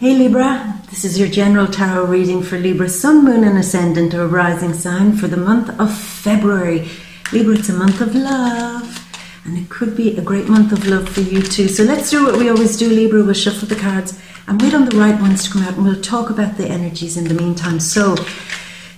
Hey Libra, this is your general tarot reading for Libra Sun, Moon and Ascendant or Rising sign for the month of February. Libra, it's a month of love, and it could be a great month of love for you too. So let's do what we always do, Libra. We'll shuffle the cards and wait on the right ones to come out, and we'll talk about the energies in the meantime. So,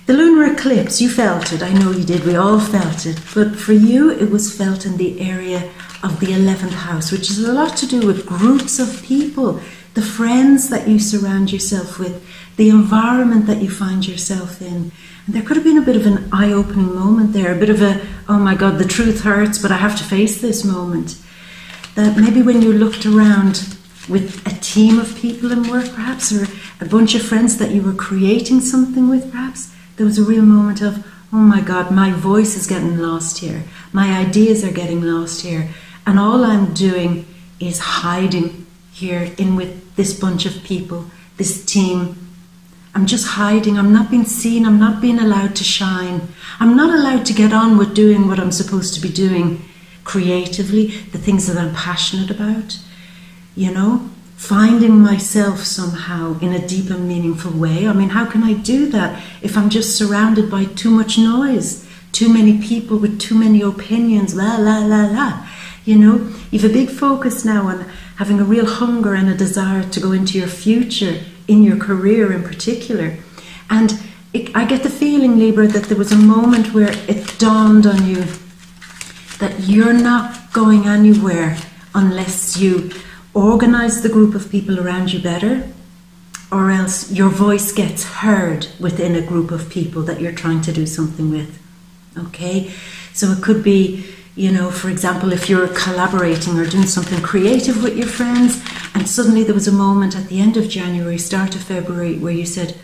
the lunar eclipse, you felt it. I know you did. We all felt it. But for you, it was felt in the area of the 11th house, which is a lot to do with groups of people, the friends that you surround yourself with, the environment that you find yourself in. And there could have been a bit of an eye-opening moment there, a bit of a, oh my God, the truth hurts, but I have to face this moment. That maybe when you looked around with a team of people in work perhaps, or a bunch of friends that you were creating something with perhaps, there was a real moment of, oh my God, my voice is getting lost here. My ideas are getting lost here. And all I'm doing is hiding here in with this bunch of people, this team. I'm just hiding. I'm not being seen. I'm not being allowed to shine. I'm not allowed to get on with doing what I'm supposed to be doing creatively, the things that I'm passionate about, you know? Finding myself somehow in a deep and meaningful way. I mean, how can I do that if I'm just surrounded by too much noise, too many people with too many opinions, la, la, la, la. You know, you have a big focus now on having a real hunger and a desire to go into your future, in your career in particular. And I get the feeling, Libra, that there was a moment where it dawned on you that you're not going anywhere unless you organize the group of people around you better, or else your voice gets heard within a group of people that you're trying to do something with. Okay? So it could be, you know, for example, if you're collaborating or doing something creative with your friends, and suddenly there was a moment at the end of January, start of February, where you said,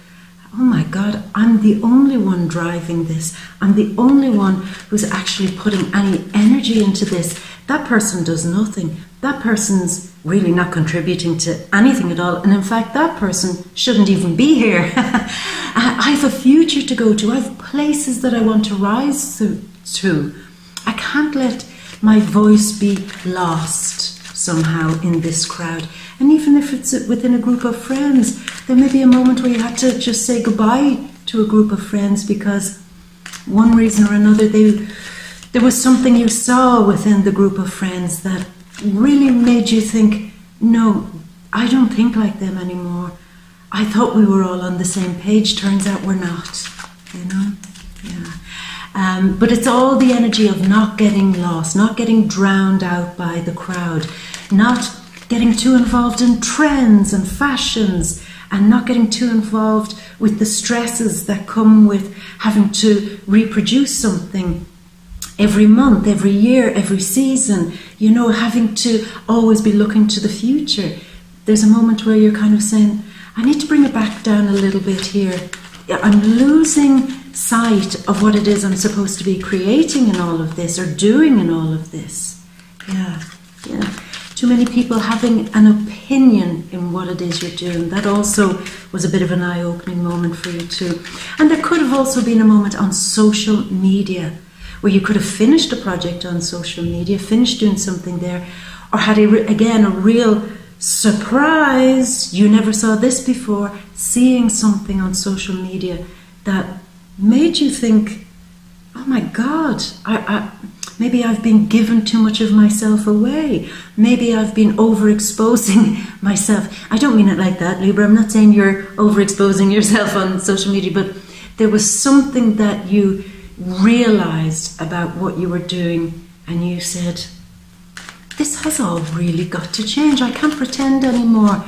oh my God, I'm the only one driving this. I'm the only one who's actually putting any energy into this. That person does nothing. That person's really not contributing to anything at all. And in fact, that person shouldn't even be here. I have a future to go to. I have places that I want to rise to. I can't let my voice be lost somehow in this crowd. And even if it's within a group of friends, there may be a moment where you had to just say goodbye to a group of friends because one reason or another, there was something you saw within the group of friends that really made you think, no, I don't think like them anymore. I thought we were all on the same page. Turns out we're not, you know? Yeah. But it's all the energy of not getting lost, not getting drowned out by the crowd, not getting too involved in trends and fashions, and not getting too involved with the stresses that come with having to reproduce something every month, every year, every season, you know, having to always be looking to the future. There's a moment where you're kind of saying, I need to bring it back down a little bit here. I'm losing sight of what it is I'm supposed to be creating in all of this or doing in all of this. Yeah. Too many people having an opinion in what it is you're doing. That also was a bit of an eye-opening moment for you too. And there could have also been a moment on social media where you could have finished a project on social media, finished doing something there, or had, again, a real surprise, you never saw this before, seeing something on social media that made you think, oh my God, maybe I've been giving too much of myself away. Maybe I've been overexposing myself. I don't mean it like that, Libra. I'm not saying you're overexposing yourself on social media, but there was something that you realized about what you were doing, and you said, this has all really got to change. I can't pretend anymore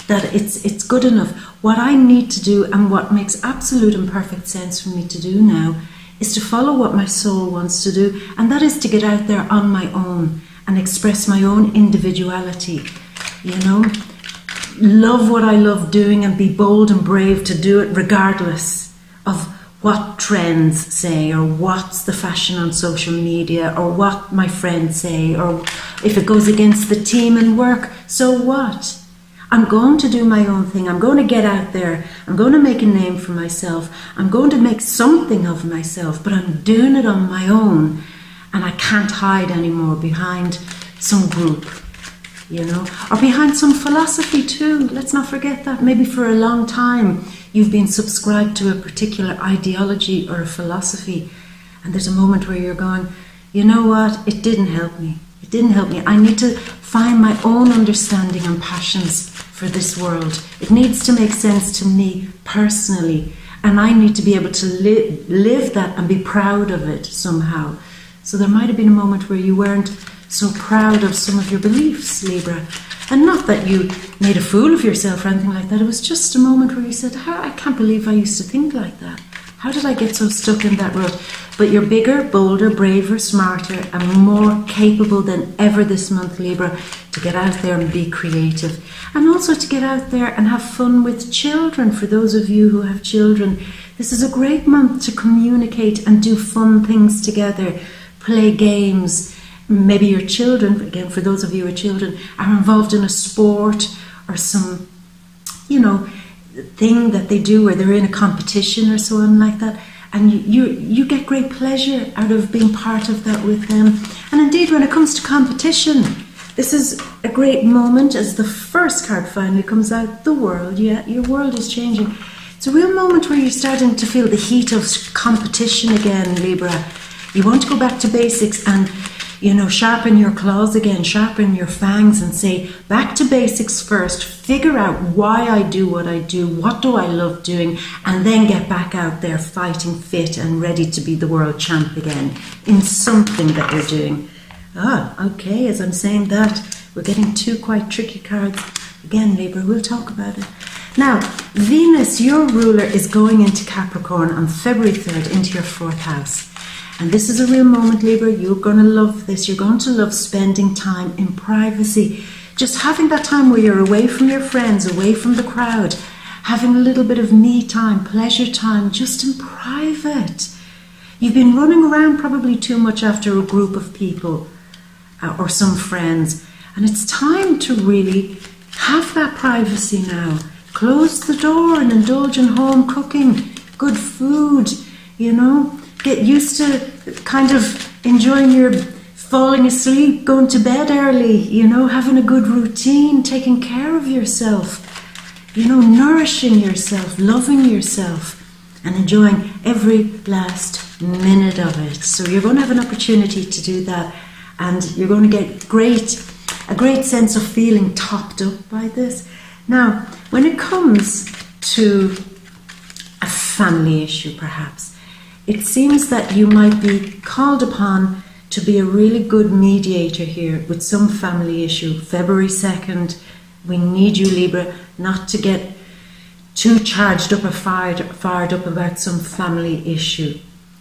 that it's good enough. What I need to do, and what makes absolute and perfect sense for me to do now, is to follow what my soul wants to do, and that is to get out there on my own and express my own individuality, you know, love what I love doing and be bold and brave to do it regardless of what trends say, or what's the fashion on social media, or what my friends say, or if it goes against the team and work, so what? I'm going to do my own thing. I'm going to get out there. I'm going to make a name for myself. I'm going to make something of myself, but I'm doing it on my own, and I can't hide anymore behind some group. you know, or behind some philosophy too. Let's not forget that. Maybe for a long time you've been subscribed to a particular ideology or a philosophy, and there's a moment where you're going, you know what, it didn't help me. It didn't help me. I need to find my own understanding and passions for this world. It needs to make sense to me personally, and I need to be able to live that and be proud of it somehow. So there might have been a moment where you weren't so proud of some of your beliefs, Libra. And not that you made a fool of yourself or anything like that. It was just a moment where you said, I can't believe I used to think like that. How did I get so stuck in that rut? But you're bigger, bolder, braver, smarter, and more capable than ever this month, Libra, to get out there and be creative. And also to get out there and have fun with children. For those of you who have children, this is a great month to communicate and do fun things together. Play games. Maybe your children, again, for those of you who are children, are involved in a sport or some, you know, thing that they do where they're in a competition or so on like that, and you get great pleasure out of being part of that with them. And indeed, when it comes to competition, this is a great moment as the first card finally comes out, the world. Yeah, your world is changing. It's a real moment where you're starting to feel the heat of competition again, Libra. You want to go back to basics and, you know, sharpen your claws again, sharpen your fangs and say, back to basics first, figure out why I do what I do, what do I love doing, and then get back out there fighting fit and ready to be the world champ again in something that you're doing. Okay, as I'm saying that, we're getting two quite tricky cards. Again, Libra, we'll talk about it. Now, Venus, your ruler, is going into Capricorn on February 3rd into your 4th house. And this is a real moment, Libra. You're going to love this. You're going to love spending time in privacy. Just having that time where you're away from your friends, away from the crowd, having a little bit of me time, pleasure time, just in private. You've been running around probably too much after a group of people or some friends. And it's time to really have that privacy now. Close the door and indulge in home cooking, good food, you know. Get used to kind of enjoying your falling asleep, going to bed early, you know, having a good routine, taking care of yourself, you know, nourishing yourself, loving yourself, and enjoying every last minute of it. So you're going to have an opportunity to do that, and you're going to get a great sense of feeling topped up by this. Now, when it comes to a family issue, perhaps, it seems that you might be called upon to be a really good mediator here with some family issue. February 2nd, we need you, Libra, not to get too charged up or fired up about some family issue.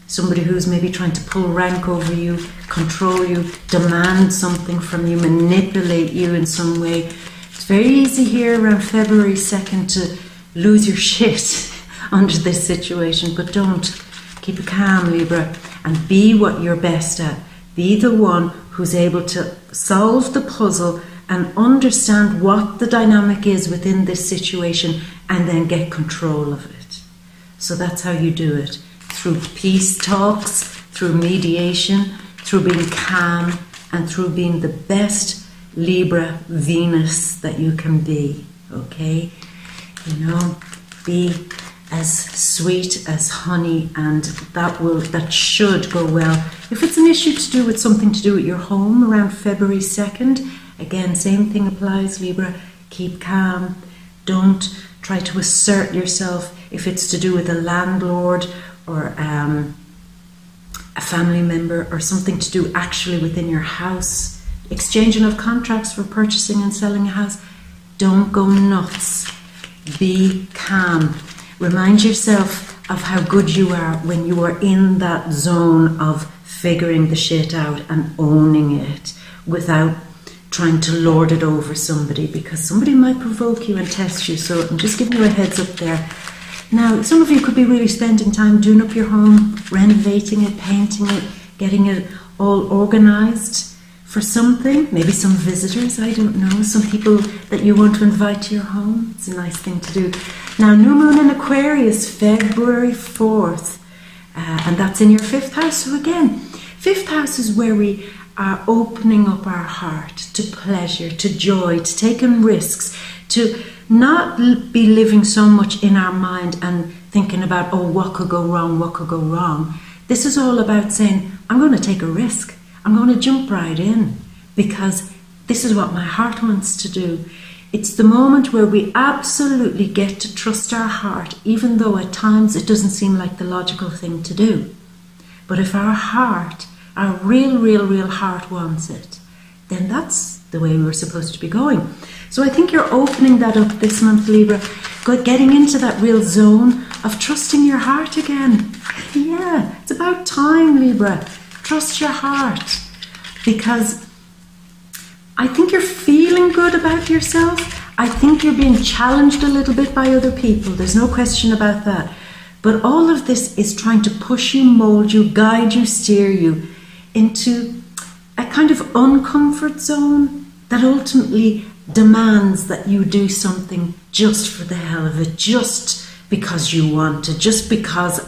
Somebody who's maybe trying to pull rank over you, control you, demand something from you, manipulate you in some way. It's very easy here around February 2nd to lose your shit under this situation, but don't. Keep it calm, Libra, and be what you're best at. Be the one who's able to solve the puzzle and understand what the dynamic is within this situation and then get control of it. So that's how you do it. Through peace talks, through mediation, through being calm, and through being the best Libra Venus that you can be. Okay? You know, be as sweet as honey, and that should go well. If it's an issue to do with something to do with your home around February 2nd, again, same thing applies, Libra. Keep calm. Don't try to assert yourself. If it's to do with a landlord or a family member or something to do actually within your house, exchanging of contracts for purchasing and selling a house, don't go nuts. Be calm. Remind yourself of how good you are when you are in that zone of figuring the shit out and owning it without trying to lord it over somebody, because somebody might provoke you and test you. So I'm just giving you a heads up there. Now, some of you could be really spending time doing up your home, renovating it, painting it, getting it all organised for something. Maybe some visitors, I don't know, some people that you want to invite to your home. It's a nice thing to do. Now, new moon in Aquarius, February 4th, and that's in your 5th house. So again, 5th house is where we are opening up our heart to pleasure, to joy, to taking risks, to not be living so much in our mind and thinking about, oh, what could go wrong, what could go wrong. This is all about saying, I'm going to take a risk. I'm going to jump right in because this is what my heart wants to do. It's the moment where we absolutely get to trust our heart, even though at times it doesn't seem like the logical thing to do. But if our heart, our real heart wants it, then that's the way we're supposed to be going. So I think you're opening that up this month, Libra, getting into that real zone of trusting your heart again. Yeah, it's about time, Libra. Trust your heart. Because I think you're feeling good about yourself. I think you're being challenged a little bit by other people. There's no question about that. But all of this is trying to push you, mold you, guide you, steer you into a kind of uncomfort zone that ultimately demands that you do something just for the hell of it, just because you want to, just because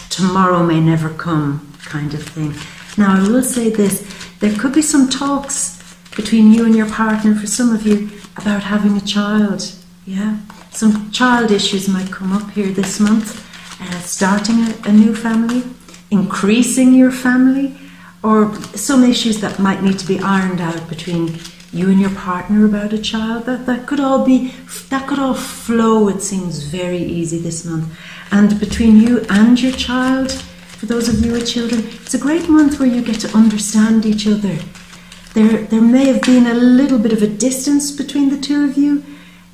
tomorrow may never come kind of thing. Now, I will say this, there could be some talks between you and your partner, for some of you, about having a child. Yeah, some child issues might come up here this month, starting a new family, increasing your family, or some issues that might need to be ironed out between you and your partner about a child. That could all flow, it seems, very easy this month. And between you and your child, for those of you with children, it's a great month where you get to understand each other. There may have been a little bit of a distance between the two of you,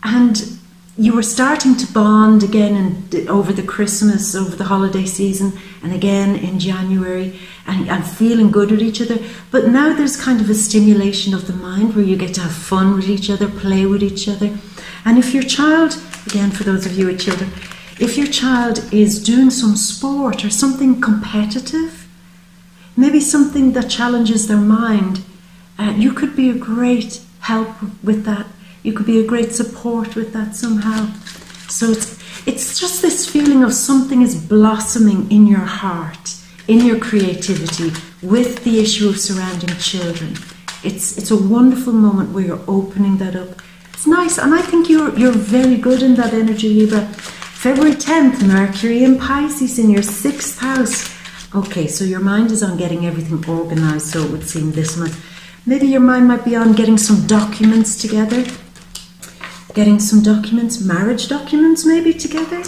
and you were starting to bond again over the Christmas, over the holiday season, and again in January, and feeling good with each other. But now there's kind of a stimulation of the mind where you get to have fun with each other, play with each other. And if your child, again for those of you with children, if your child is doing some sport or something competitive, maybe something that challenges their mind, you could be a great help with that. You could be a great support with that somehow. So it's just this feeling of something is blossoming in your heart, in your creativity, with the issue of surrounding children. It's a wonderful moment where you're opening that up. It's nice, and I think you're very good in that energy, Libra. February 10th, Mercury in Pisces in your 6th house. Okay, so your mind is on getting everything organized, so it would seem this month. Maybe your mind might be on getting some documents together. Getting some documents, marriage documents maybe together.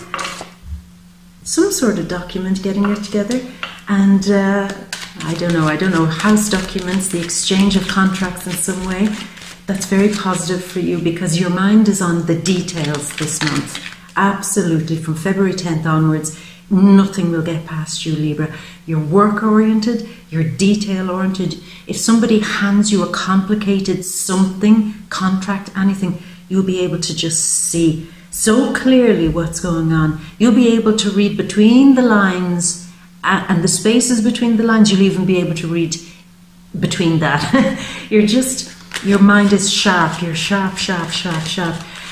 Some sort of document, getting it together. And I don't know, house documents, the exchange of contracts in some way. That's very positive for you because your mind is on the details this month. Absolutely, from February 10th onwards, nothing will get past you, Libra. You're work-oriented, you're detail-oriented. If somebody hands you a complicated something, contract, anything, you'll be able to just see so clearly what's going on. You'll be able to read between the lines and the spaces between the lines. You'll even be able to read between that. Your mind is sharp. You're sharp.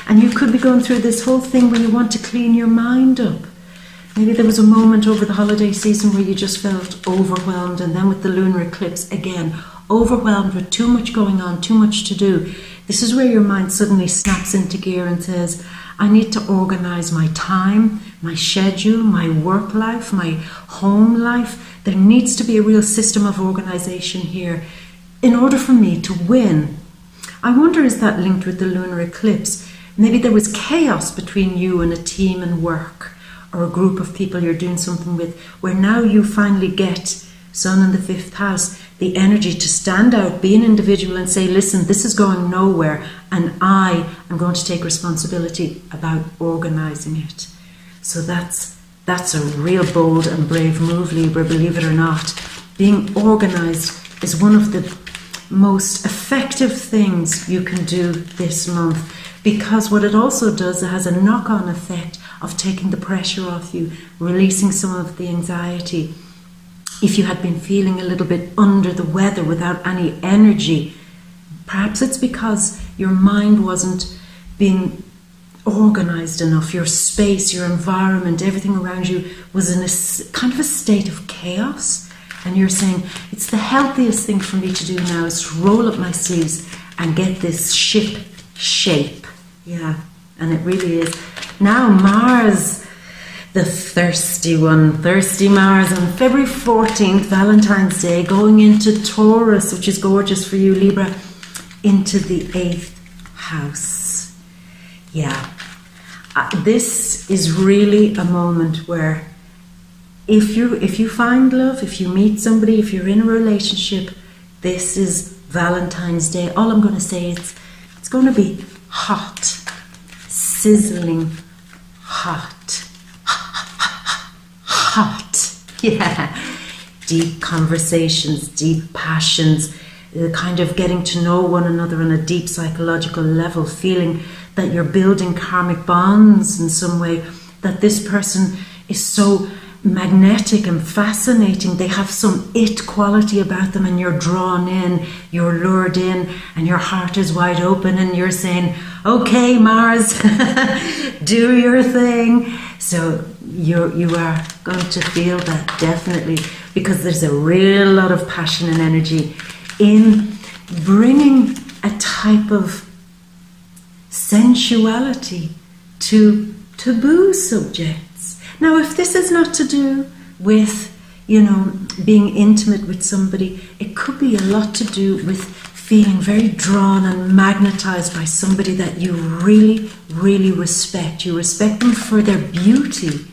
And you could be going through this whole thing where you want to clean your mind up. Maybe there was a moment over the holiday season where you just felt overwhelmed, and then with the lunar eclipse, again, overwhelmed with too much going on, too much to do. This is where your mind suddenly snaps into gear and says, I need to organize my time, my schedule, my work life, my home life. There needs to be a real system of organization here in order for me to win. I wonder, is that linked with the lunar eclipse? Maybe there was chaos between you and a team and work, or a group of people you're doing something with, where now you finally get Sun in the 5th house, the energy to stand out, be an individual and say, listen, this is going nowhere, and I am going to take responsibility about organizing it. So that's a real bold and brave move, Libra, believe it or not. Being organized is one of the most effective things you can do this month, because what it also does, it has a knock-on effect of taking the pressure off you, releasing some of the anxiety. If you had been feeling a little bit under the weather without any energy, perhaps it's because your mind wasn't being organized enough. Your space, your environment, everything around you was in a kind of a state of chaos. And you're saying, it's the healthiest thing for me to do now is to roll up my sleeves and get this ship shape. Yeah, and it really is. Now Mars, the thirsty one, thirsty Mars, on February 14th, Valentine's Day, going into Taurus, which is gorgeous for you, Libra, into the 8th house. Yeah, this is really a moment where if you find love, if you meet somebody, if you're in a relationship, this is Valentine's Day. All I'm going to say is it's going to be hot, sizzling hot. Hot. Yeah. Deep conversations, deep passions, the kind of getting to know one another on a deep psychological level, feeling that you're building karmic bonds in some way, that this person is so magnetic and fascinating. They have some it quality about them, and you're drawn in, you're lured in, and your heart is wide open, and you're saying, okay, Mars, do your thing. So you are going to feel that, definitely, because there's a real lot of passion and energy in bringing a type of sensuality to taboo subjects. Now, if this is not to do with, being intimate with somebody, it could be a lot to do with feeling very drawn and magnetized by somebody that you really, really respect. You respect them for their beauty.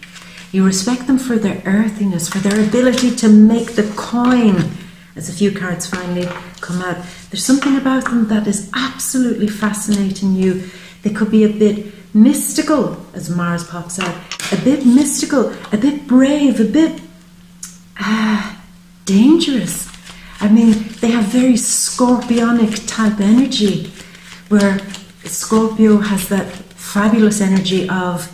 You respect them for their earthiness, for their ability to make the coin. As a few cards finally come out, there's something about them that is absolutely fascinating you. They could be a bit mystical, as Mars pops out, a bit mystical, a bit brave, a bit dangerous. I mean, they have very scorpionic type energy, where Scorpio has that fabulous energy of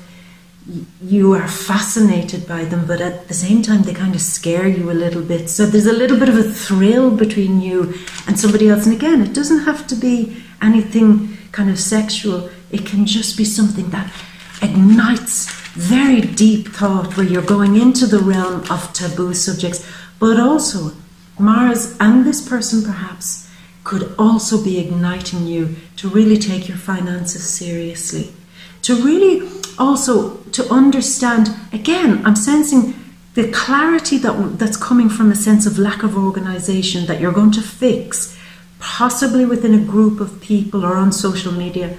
you are fascinated by them, but at the same time they kind of scare you a little bit. So there's a little bit of a thrill between you and somebody else. And again, it doesn't have to be anything kind of sexual. It can just be something that ignites very deep thought, where you're going into the realm of taboo subjects. But also, Mars and this person perhaps could also be igniting you to really take your finances seriously. To really also to understand, again, I'm sensing the clarity that's coming from a sense of lack of organization that you're going to fix, possibly within a group of people or on social media.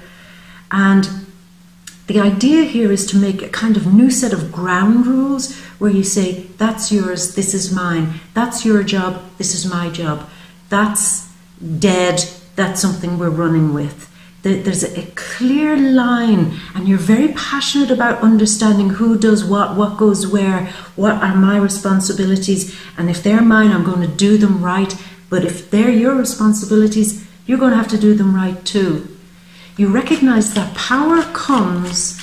And the idea here is to make a kind of new set of ground rules where you say, that's yours, this is mine. That's your job, this is my job. That's dead, that's something we're running with. There's a clear line, and you're very passionate about understanding who does what goes where, what are my responsibilities, and if they're mine, I'm going to do them right. But if they're your responsibilities, you're going to have to do them right too. You recognize that power comes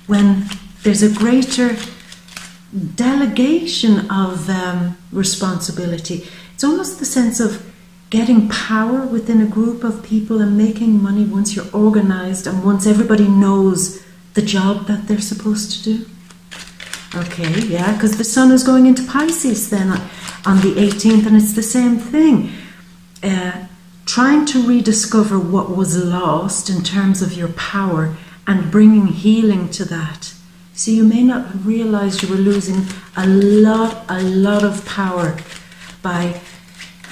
when there's a greater delegation of responsibility. It's almost the sense of getting power within a group of people and making money once you're organized and once everybody knows the job that they're supposed to do. Okay, yeah, because the sun is going into Pisces then on the 18th, and it's the same thing. Trying to rediscover what was lost in terms of your power and bringing healing to that. So you may not have realized you were losing a lot of power by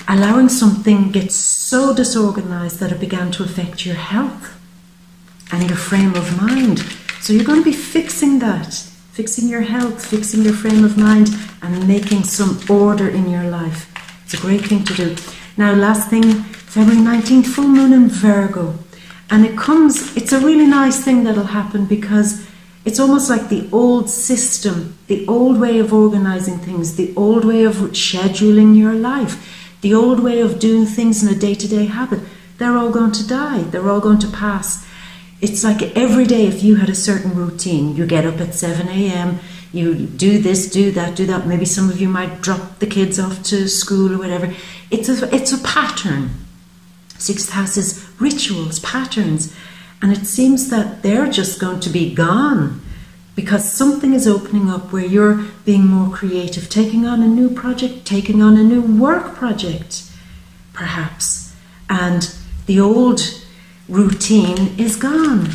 allowing something get so disorganized that it began to affect your health and your frame of mind. So you're going to be fixing that, fixing your health, fixing your frame of mind, and making some order in your life. It's a great thing to do. Now, last thing, February 19th, full moon in Virgo. And it's a really nice thing that'll happen, because it's almost like the old system, the old way of organizing things, the old way of scheduling your life, the old way of doing things in a day-to-day habit. They're all going to die. They're all going to pass. It's like every day, if you had a certain routine, you get up at 7 a.m., you do this, do that. Maybe some of you might drop the kids off to school or whatever. It's a pattern. Sixth house is rituals, patterns. And it seems that they're just going to be gone. because something is opening up where you're being more creative, taking on a new project, taking on a new work project, perhaps. And the old routine is gone.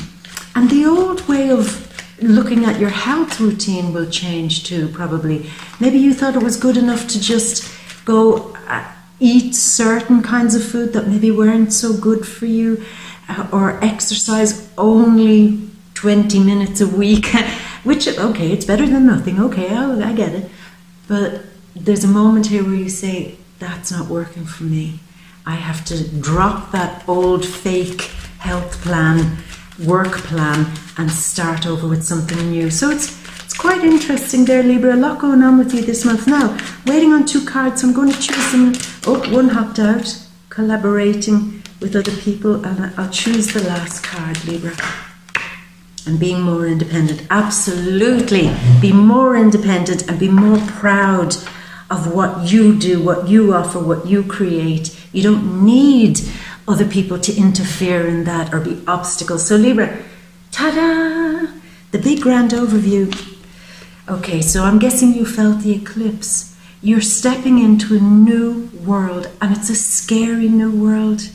And the old way of looking at your health routine will change too, probably. Maybe you thought it was good enough to just go eat certain kinds of food that maybe weren't so good for you, or exercise only 20 minutes a week, which, okay, it's better than nothing. Okay, I get it. But there's a moment here where you say, that's not working for me. I have to drop that old fake health plan, work plan, and start over with something new. So it's quite interesting there, Libra. A lot going on with you this month. Now, waiting on 2 cards, so I'm going to choose them. Oh, one hopped out. Collaborating with other people, and I'll choose the last card, Libra. And being more independent. Absolutely. Be more independent and be more proud of what you do, what you offer, what you create. You don't need other people to interfere in that or be obstacles. So Libra, ta-da! The big grand overview. Okay, so I'm guessing you felt the eclipse. You're stepping into a new world, and it's a scary new world.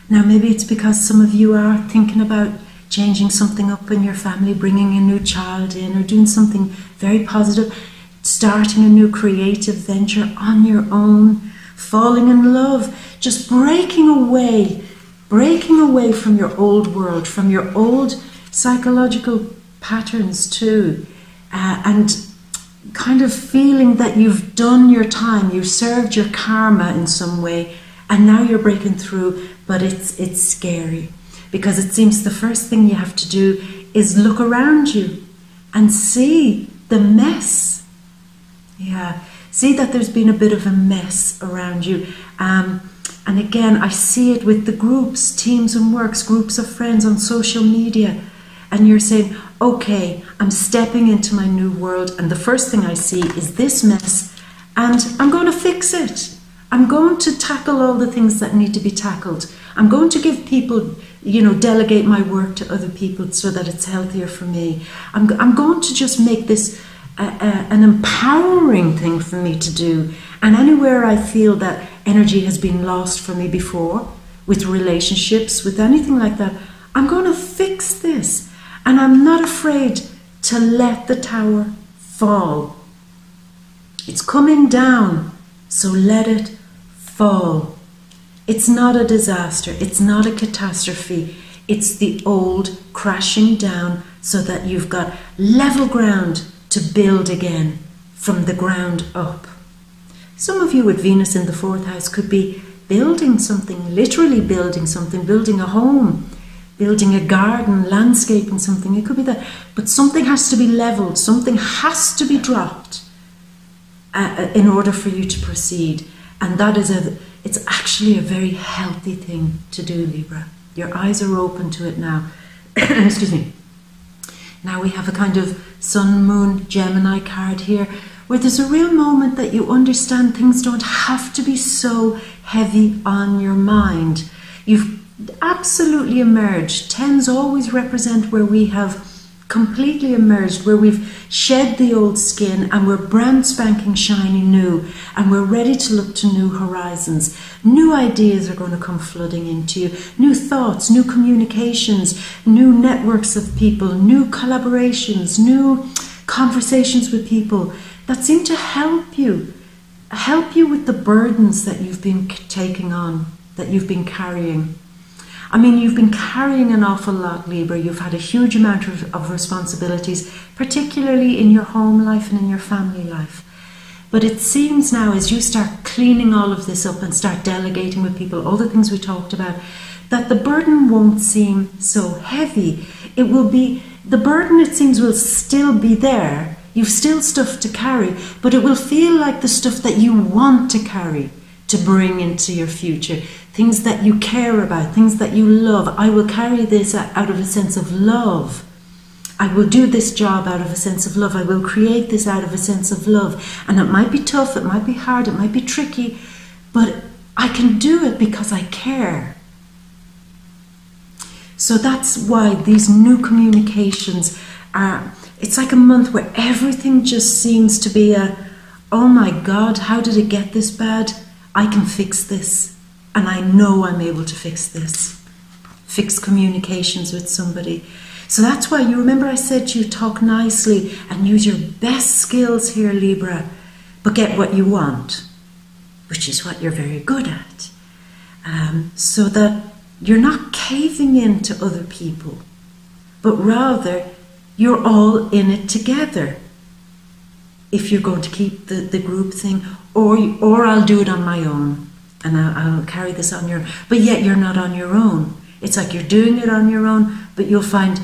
Now maybe it's because some of you are thinking about changing something up in your family, bringing a new child in, or doing something very positive, starting a new creative venture on your own, falling in love, just breaking away from your old world, from your old psychological patterns too, and kind of feeling that you've done your time, you've served your karma in some way, and now you're breaking through, but it's scary. Because it seems the first thing you have to do is look around you and see the mess. Yeah, see that there's been a bit of a mess around you. And again, I see it with the groups, teams and works, groups of friends on social media. And you're saying, okay, I'm stepping into my new world. And the first thing I see is this mess. And I'm going to fix it. I'm going to tackle all the things that need to be tackled. I'm going to give people, delegate my work to other people so that it's healthier for me. I'm going to just make this an empowering thing for me to do. And anywhere I feel that energy has been lost for me before, with relationships, with anything like that, I'm going to fix this. And I'm not afraid to let the tower fall. It's coming down, so let it fall. It's not a disaster. It's not a catastrophe. It's the old crashing down so that you've got level ground to build again from the ground up. Some of you with Venus in the 4th house could be building something, literally building something, building a home, building a garden, landscaping something. It could be that. But something has to be leveled. Something has to be dropped in order for you to proceed. And that is it's actually a very healthy thing to do, Libra. Your eyes are open to it now. Excuse me. Now we have a kind of Sun, Moon, Gemini card here, where there's a real moment that you understand things don't have to be so heavy on your mind. You've absolutely emerged. 10s always represent where we have completely emerged, where we've shed the old skin and we're brand spanking shiny new, and we're ready to look to new horizons. New ideas are going to come flooding into you, new thoughts, new communications, new networks of people, new collaborations, new conversations with people that seem to help you with the burdens that you've been taking on, that you've been carrying. I mean, you've been carrying an awful lot, Libra. You've had a huge amount of responsibilities, particularly in your home life and in your family life. But it seems now, as you start cleaning all of this up and start delegating with people, all the things we talked about, that the burden won't seem so heavy. It will be, the burden, it seems, will still be there. You've still stuff to carry, but it will feel like the stuff that you want to carry, to bring into your future. Things that you care about, things that you love. I will carry this out of a sense of love. I will do this job out of a sense of love. I will create this out of a sense of love. And it might be tough, it might be hard, it might be tricky, but I can do it because I care. So that's why these new communications It's like a month where everything just seems to be oh my God, how did it get this bad? I can fix this. And I know I'm able to fix this. Fix communications with somebody. So that's why, you remember I said to you, talk nicely and use your best skills here, Libra, but get what you want, which is what you're very good at. So that you're not caving in to other people, but rather you're all in it together. If you're going to keep the group thing, or I'll do it on my own, and I'll carry this on your own. But yet you're not on your own. It's like you're doing it on your own, but you'll find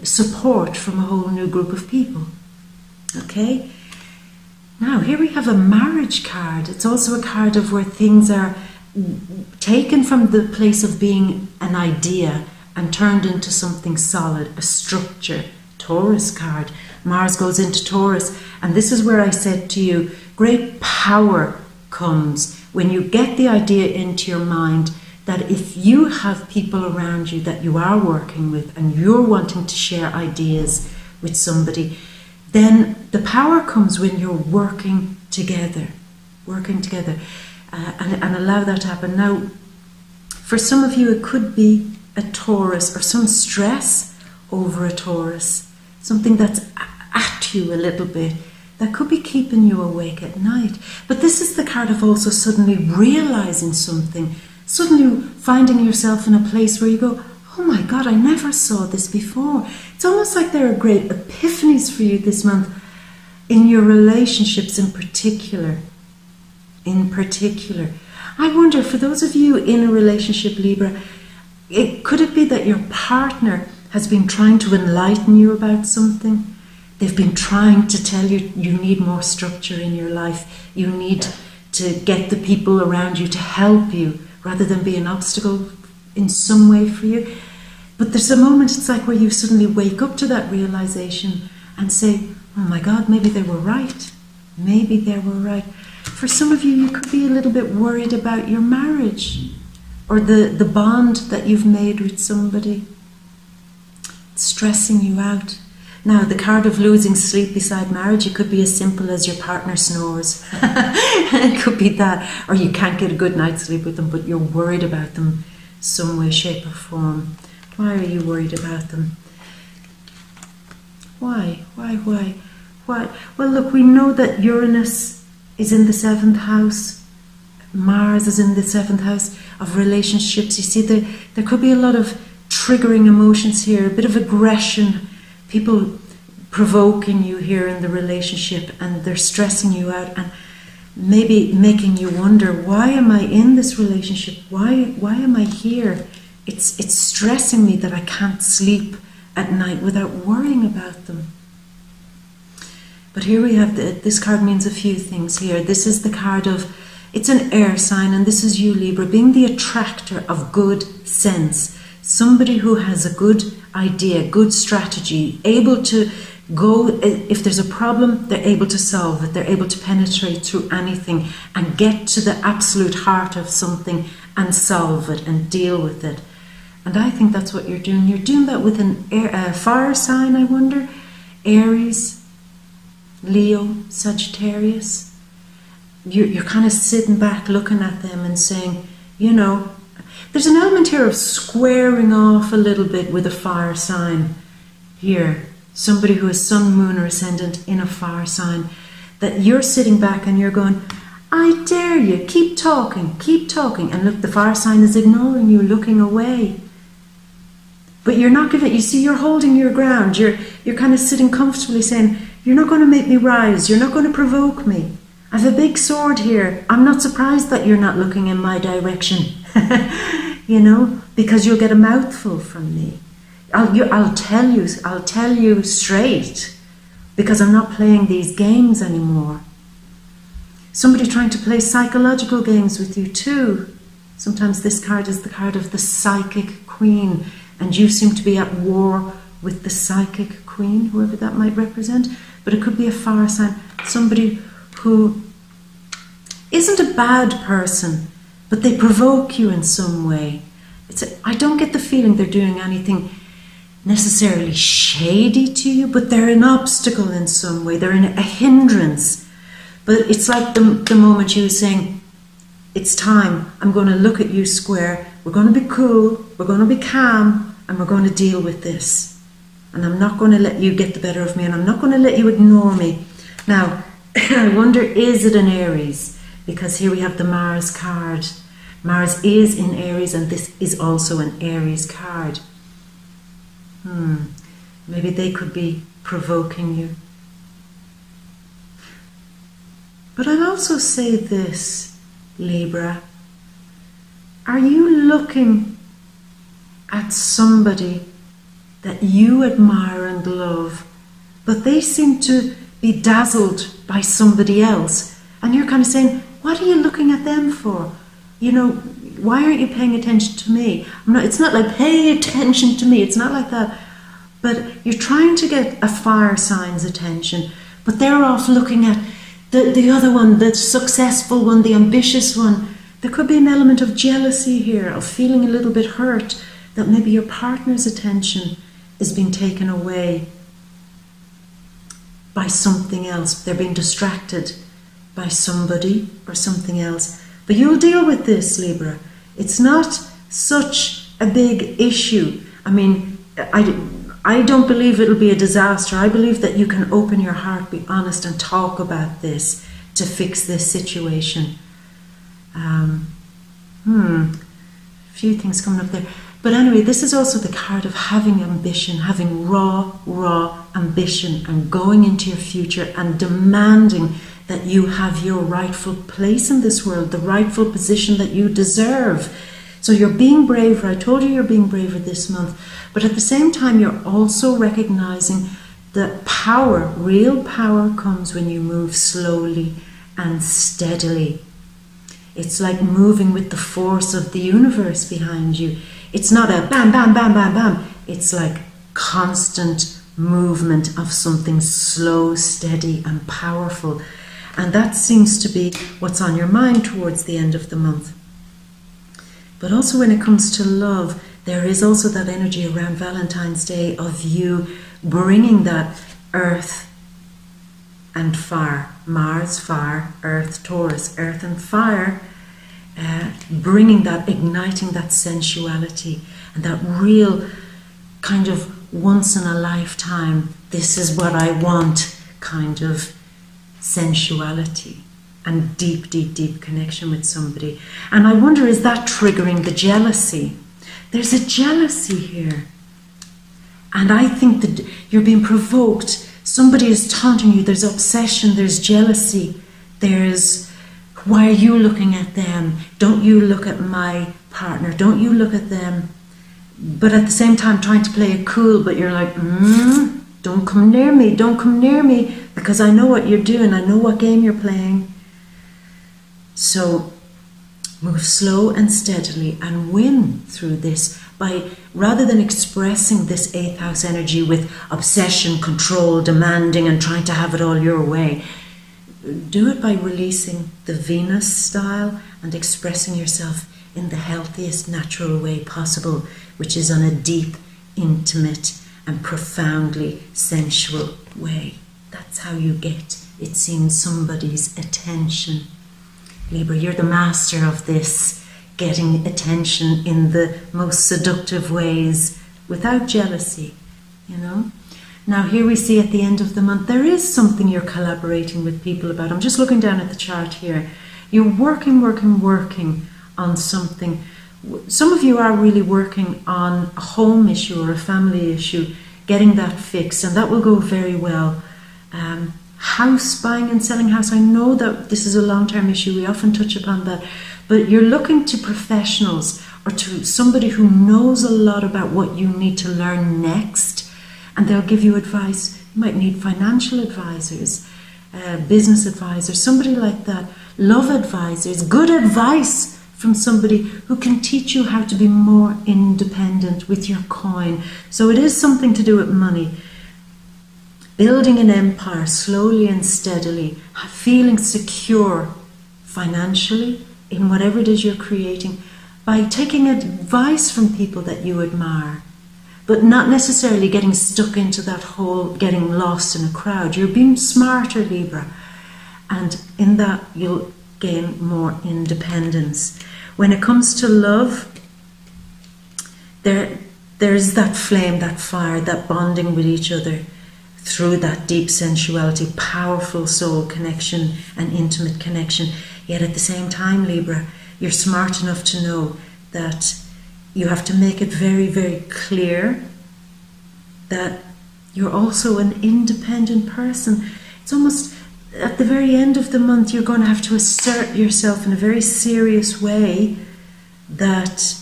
support from a whole new group of people. Okay? Now, here we have a marriage card. It's also a card of where things are taken from the place of being an idea and turned into something solid, a structure. Taurus card. Mars goes into Taurus, and this is where I said to you, great power comes when you get the idea into your mind that if you have people around you that you are working with and you're wanting to share ideas with somebody, then the power comes when you're working together, and allow that to happen. Now, for some of you, it could be a Taurus or some stress over a Taurus, something that's at you a little bit, that could be keeping you awake at night. But this is the card of also suddenly realizing something, suddenly finding yourself in a place where you go, oh my God, I never saw this before. It's almost like there are great epiphanies for you this month in your relationships in particular. I wonder, for those of you in a relationship, Libra, could it be that your partner has been trying to enlighten you about something? They've been trying to tell you you need more structure in your life. You need to get the people around you to help you rather than be an obstacle in some way for you. But there's a moment, it's like, where you suddenly wake up to that realization and say, oh my God, maybe they were right. Maybe they were right. For some of you, you could be a little bit worried about your marriage or the bond that you've made with somebody. It's stressing you out. Now, the card of losing sleep beside marriage, it could be as simple as your partner snores. It could be that. Or you can't get a good night's sleep with them, but you're worried about them some way, shape or form. Why are you worried about them? Why? Well, look, we know that Uranus is in the 7th house. Mars is in the 7th house of relationships. You see, there could be a lot of triggering emotions here, a bit of aggression, people provoking you here in the relationship, and they're stressing you out and maybe making you wonder, why am I in this relationship? Why am I here? It's stressing me that I can't sleep at night without worrying about them. But here we have, this card means a few things here. This is the card of, it's an air sign, and this is you, Libra, being the attractor of good sense. Somebody who has a good idea, good strategy, able to go, if there's a problem, they're able to solve it. They're able to penetrate through anything and get to the absolute heart of something and solve it and deal with it. And I think that's what you're doing. You're doing that with a fire sign, I wonder. Aries, Leo, Sagittarius. You're kind of sitting back looking at them and saying, you know, there's an element here of squaring off a little bit with a fire sign here. Somebody who is sun, moon or ascendant in a fire sign, that you're sitting back and you're going, I dare you, keep talking. And look, the fire sign is ignoring you, looking away. But you're not giving, you see, you're holding your ground. You're kind of sitting comfortably saying, you're not going to make me rise. You're not going to provoke me. I have a big sword here. I'm not surprised that you're not looking in my direction. You know, because you'll get a mouthful from me. I'll tell you straight, because I'm not playing these games anymore. Somebody trying to play psychological games with you too. Sometimes this card is the card of the psychic queen, and you seem to be at war with the psychic queen, whoever that might represent. But it could be a fire sign, somebody who isn't a bad person, but they provoke you in some way. I don't get the feeling they're doing anything necessarily shady to you, but they're an obstacle in some way. They're a hindrance. But it's like the moment you were saying, it's time, I'm going to look at you square, we're going to be cool, we're going to be calm, and we're going to deal with this. And I'm not going to let you get the better of me, and I'm not going to let you ignore me. Now, I wonder, is it an Aries? Because here we have the Mars card. Mars is in Aries, and this is also an Aries card. Maybe they could be provoking you. But I'd also say this, Libra. Are you looking at somebody that you admire and love, but they seem to be dazzled by somebody else? And you're kind of saying, what are you looking at them for? You know, why aren't you paying attention to me? It's not like, pay attention to me. It's not like that. But you're trying to get a fire sign's attention, but they're off looking at the other one, the successful one, the ambitious one. There could be an element of jealousy here, of feeling a little bit hurt that maybe your partner's attention is being taken away by something else. They're being distracted by somebody or something else. But you'll deal with this, Libra. It's not such a big issue. I mean, I don't believe it'll be a disaster. I believe that you can open your heart, be honest, and talk about this to fix this situation. A few things coming up there. But anyway, this is also the card of having ambition, having raw ambition, and going into your future and demanding that you have your rightful place in this world, the rightful position that you deserve. So you're being braver. I told you you're being braver this month. But at the same time, you're also recognizing that power, real power, comes when you move slowly and steadily. It's like moving with the force of the universe behind you. It's not a bam, bam, bam, bam, bam. It's like constant movement of something slow, steady, and powerful. And that seems to be what's on your mind towards the end of the month. But also when it comes to love, there is also that energy around Valentine's Day of you bringing that earth and fire. Mars, fire, earth, Taurus, earth and fire. Bringing that, igniting that sensuality and that real kind of once in a lifetime, this is what I want kind of sensuality and deep, deep, deep connection with somebody. And I wonder, is that triggering the jealousy? There's a jealousy here. And I think that you're being provoked. Somebody is taunting you. There's obsession, there's jealousy, there's, why are you looking at them? Don't you look at my partner? Don't you look at them? But at the same time trying to play it cool, but you're like, don't come near me, don't come near me, because I know what you're doing, I know what game you're playing. So move slow and steadily and win through this by, rather than expressing this 8th house energy with obsession, control, demanding and trying to have it all your way. Do it by releasing the Venus style and expressing yourself in the healthiest natural way possible, which is on a deep, intimate and profoundly sensual way. That's how you get, it seems, somebody's attention. Libra, you're the master of this, getting attention in the most seductive ways without jealousy, you know. Now here we see at the end of the month, there is something you're collaborating with people about. I'm just looking down at the chart here. You're working on something. Some of you are really working on a home issue or a family issue, getting that fixed, and that will go very well. House, buying and selling house. I know that this is a long-term issue. We often touch upon that. But you're looking to professionals or to somebody who knows a lot about what you need to learn next, and they'll give you advice. You might need financial advisors, business advisors, somebody like that, love advisors, good advice from somebody who can teach you how to be more independent with your coin. So it is something to do with money. Building an empire slowly and steadily, feeling secure financially in whatever it is you're creating by taking advice from people that you admire. but not necessarily getting stuck into that whole getting lost in a crowd. You're being smarter, Libra, and in that you'll gain more independence. When it comes to love, there's that flame, that fire, that bonding with each other through that deep sensuality, powerful soul connection and intimate connection. Yet at the same time, Libra, you're smart enough to know that you have to make it very, very clear that you're also an independent person. It's almost at the very end of the month, you're going to have to assert yourself in a very serious way that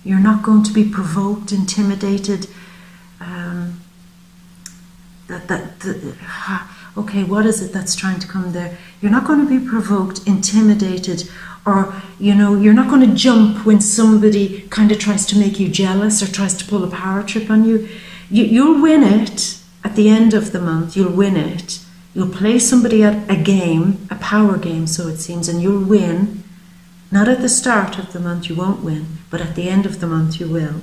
you're not going to be provoked, intimidated. Okay, what is it that's trying to come there? You're not going to be provoked, intimidated, or, you know, you're not going to jump when somebody kind of tries to make you jealous or tries to pull a power trip on you. You'll win it at the end of the month. You'll win it. You'll play somebody at a game, a power game, so it seems, and you'll win. Not at the start of the month, you won't win, but at the end of the month you will.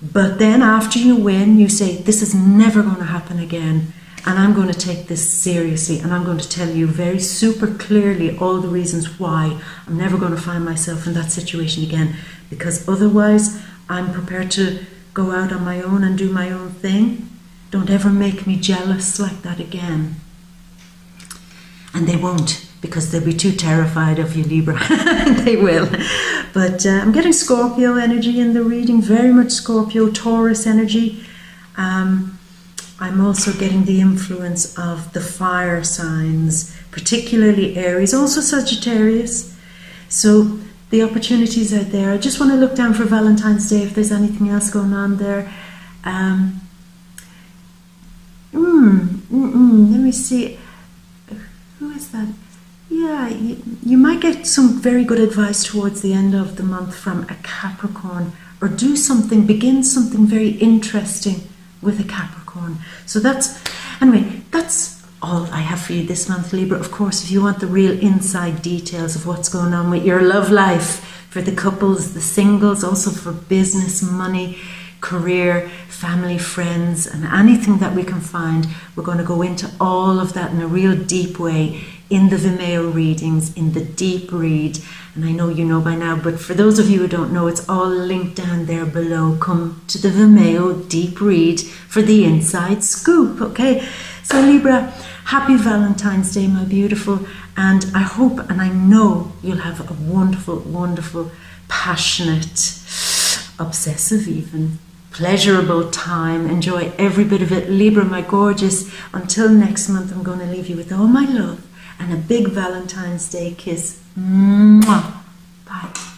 But then after you win, you say, this is never going to happen again, and I'm going to take this seriously, and I'm going to tell you very super clearly all the reasons why I'm never going to find myself in that situation again, because otherwise I'm prepared to go out on my own and do my own thing. Don't ever make me jealous like that again. And they won't, because they'll be too terrified of you, Libra. They will. But I'm getting Scorpio energy in the reading, very much Scorpio, Taurus energy. I'm also getting the influence of the fire signs, particularly Aries, also Sagittarius. So the opportunities are there. I just want to look down for Valentine's Day if there's anything else going on there. Let me see. Who is that? Yeah, you might get some very good advice towards the end of the month from a Capricorn, or begin something very interesting with a Capricorn. So that's all I have for you this month, Libra. Of course, if you want the real inside details of what's going on with your love life, for the couples, the singles, also for business, money, career, family, friends, and anything that we can find, we're going to go into all of that in a real deep way in the VIMEO readings, in the deep read. And I know you know by now, but for those of you who don't know, it's all linked down there below. Come to the VIMEO deep read for the inside scoop, okay? So Libra, happy Valentine's Day, my beautiful, and I hope and I know you'll have a wonderful, wonderful, passionate, obsessive even, pleasurable time. Enjoy every bit of it, Libra, my gorgeous. Until next month, I'm going to leave you with all my love and a big Valentine's Day kiss. Mwah. Bye.